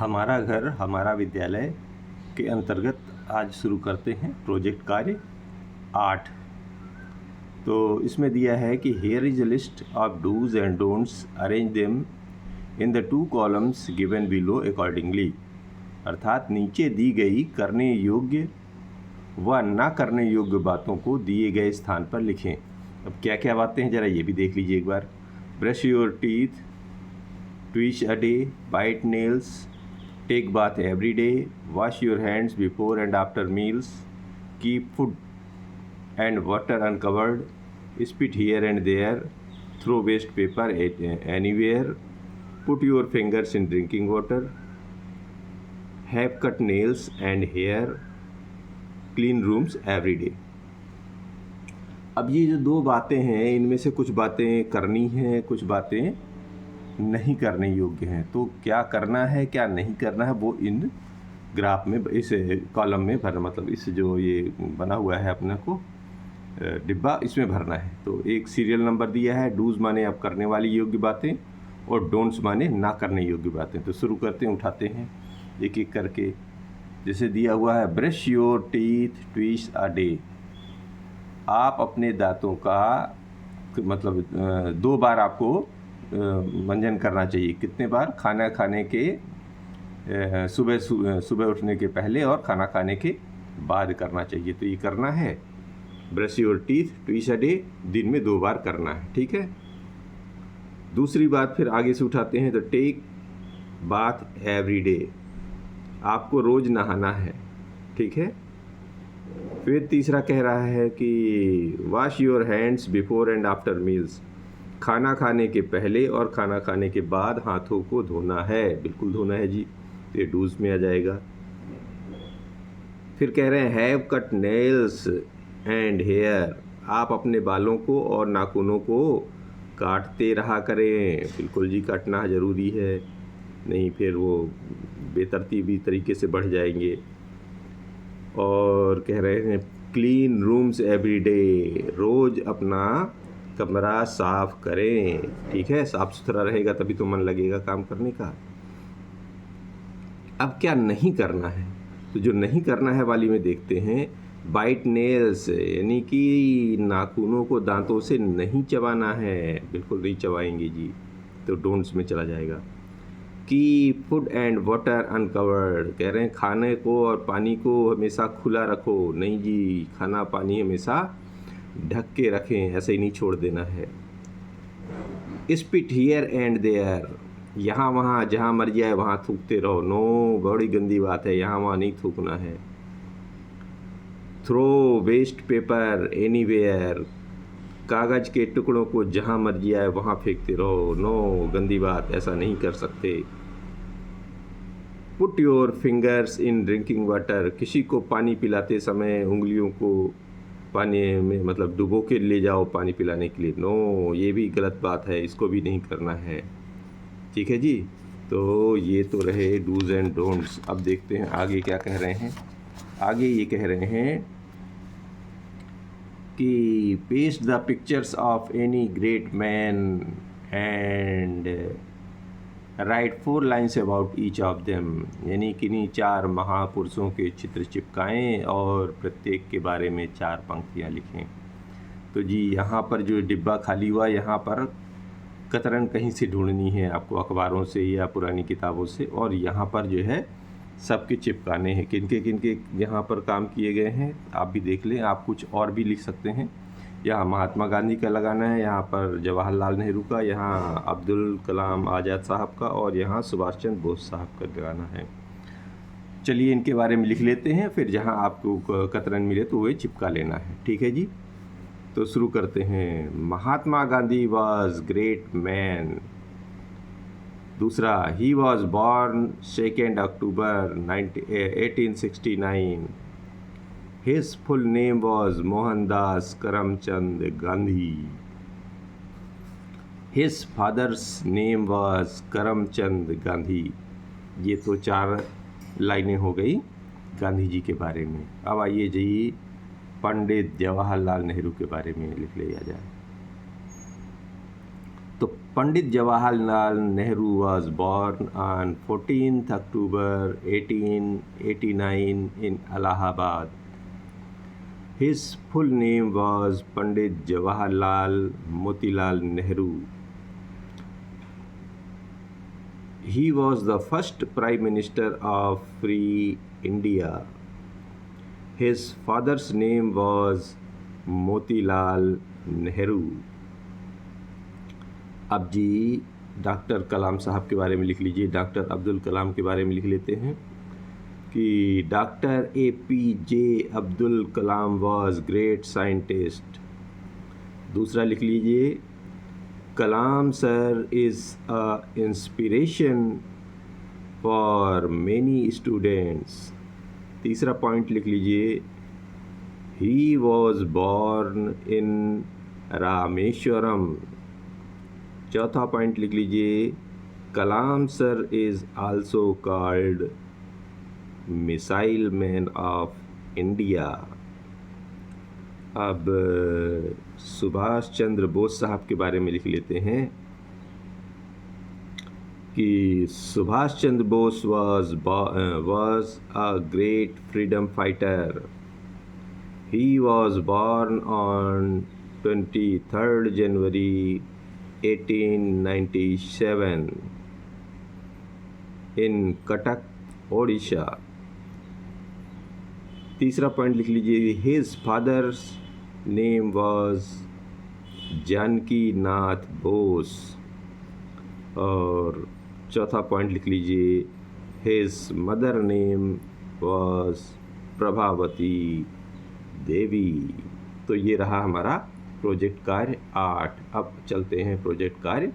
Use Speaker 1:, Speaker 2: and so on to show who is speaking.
Speaker 1: हमारा घर हमारा विद्यालय के अंतर्गत आज शुरू करते हैं प्रोजेक्ट कार्य 8। तो इसमें दिया है कि here is a list of dos and don'ts, arrange them in the 2 columns given below accordingly. अर्थात नीचे दी गई करने योग्य व ना करने योग्य बातों को दिए गए स्थान पर लिखें। अब क्या क्या बातें हैं ज़रा ये भी देख लीजिए एक बार। Brush your teeth twice a day, bite nails, take bath every day, wash your hands before and after meals, keep food and water uncovered, spit here and there, throw waste paper anywhere, put your fingers in drinking water, have cut nails and hair, clean rooms every day. अब ये जो 2 बातें हैं इनमें से कुछ बातें करनी हैं, कुछ बातें नहीं करने योग्य हैं। तो क्या करना है क्या नहीं करना है वो इन ग्राफ में, इस कॉलम में भरना, मतलब इस जो ये बना हुआ है अपने को डिब्बा, इसमें भरना है। तो एक सीरियल नंबर दिया है, डूज माने अब करने वाली योग्य बातें और डोंट्स माने ना करने योग्य बातें। तो शुरू करते हैं, उठाते हैं एक एक करके। जैसे दिया हुआ है brush your teeth twice a day, आप अपने दांतों का मतलब 2 बार आपको मंजन करना चाहिए। कितने बार? खाना खाने के सुबह उठने के पहले और खाना खाने के बाद करना चाहिए। तो ये करना है, brush your teeth twice a day, दिन में 2 बार करना है, ठीक है। दूसरी बात फिर आगे से उठाते हैं, तो टेक बाथ एवरी डे, आपको रोज़ नहाना है, ठीक है। फिर तीसरा कह रहा है कि wash your hands before and after meals, खाना खाने के पहले और खाना खाने के बाद हाथों को धोना है, बिल्कुल धोना है जी। तो ये डूज में आ जाएगा। फिर कह रहे हैं have cut nails and hair, आप अपने बालों को और नाखूनों को काटते रहा करें, बिल्कुल जी काटना ज़रूरी है, नहीं फिर वो बेतरतीबी तरीके से बढ़ जाएंगे। और कह रहे हैं क्लीन रूम्स एवरी डे, रोज़ अपना कमरा साफ करें, ठीक है। साफ सुथरा रहेगा तभी तो मन लगेगा काम करने का। अब क्या नहीं करना है, तो जो नहीं करना है वाली में देखते हैं, बाइट नेल्स यानी कि नाखूनों को दांतों से नहीं चबाना है, बिल्कुल नहीं चबाएंगे जी, तो डोंट्स में चला जाएगा। की फूड एंड वाटर अनकवर्ड, कह रहे हैं खाने को और पानी को हमेशा खुला रखो, नहीं जी, खाना पानी हमेशा ढक के रखें, ऐसे ही नहीं छोड़ देना है। स्पिट हियर एंड देयर, यहाँ वहाँ जहाँ मर जाए वहाँ थूकते रहो, नो, बड़ी गंदी बात है, यहाँ वहाँ नहीं थूकना है। थ्रो वेस्ट पेपर एनीवेयर, कागज़ के टुकड़ों को जहाँ मर्जी आए वहाँ फेंकते रहो, नो, गंदी बात, ऐसा नहीं कर सकते। Put your fingers in drinking water, किसी को पानी पिलाते समय उंगलियों को पानी में मतलब डुबो के ले जाओ पानी पिलाने के लिए, नो, ये भी गलत बात है, इसको भी नहीं करना है, ठीक है जी। तो ये तो रहे डूज एंड डोंट्स। अब देखते हैं आगे क्या कह रहे हैं। आगे ये कह रहे हैं कि paste the pictures of any great man and right 4 lines about each of them, यानी किन्हीं 4 महापुरुषों के चित्र चिपकाएं और प्रत्येक के बारे में 4 पंक्तियां लिखें। तो जी यहाँ पर जो डिब्बा खाली हुआ, यहाँ पर कतरन कहीं से ढूंढनी है आपको, अखबारों से या पुरानी किताबों से, और यहाँ पर जो है सबके चिपकाने हैं। किनके यहाँ पर काम किए गए हैं आप भी देख लें, आप कुछ और भी लिख सकते हैं। यहाँ महात्मा गांधी का लगाना है, यहाँ पर जवाहरलाल नेहरू का, यहाँ अब्दुल कलाम आज़ाद साहब का, और यहाँ सुभाष चंद्र बोस साहब का लगाना है। चलिए इनके बारे में लिख लेते हैं, फिर जहाँ आपको कतरन मिले तो वही चिपका लेना है, ठीक है जी। तो शुरू करते हैं। Mahatma Gandhi was great man. दूसरा, ही was born 2 October 1869। His full name was Mohandas Karamchand Gandhi. His father's name was Karamchand Gandhi. ये तो 4 लाइनें हो गई गांधी जी के बारे में। अब आइए जी पंडित जवाहरलाल नेहरू के बारे में लिख लिया जाए। तो Pandit Jawaharlal Nehru was born on 14th October 1889 in Allahabad. His full name was Pandit Jawaharlal Motilal Nehru. He was the first Prime Minister of Free India. His father's name was Motilal Nehru. अब जी doctor कलाम साहब के बारे में लिख लीजिए। Doctor Abdul Kalam के बारे में लिख लेते हैं कि doctor APJ Abdul Kalam was great scientist. दूसरा लिख लीजिए, Kalam sir is a inspiration for many students. तीसरा पॉइंट लिख लीजिए, he was born in Rameswaram. चौथा पॉइंट लिख लीजिए, Kalam sir is also called missile man of India. अब सुभाष चंद्र बोस साहब के बारे में लिख लेते हैं कि Subhash Chandra Bose was a great freedom fighter. He was born on 23rd January 1897 in Cuttack, Odisha. तीसरा पॉइंट लिख लीजिए, his father's name was Janaki Nath Bose. और चौथा पॉइंट लिख लीजिए, his mother name was Prabhavati Devi. तो ये रहा हमारा प्रोजेक्ट कार्य 8। अब चलते हैं प्रोजेक्ट कार्य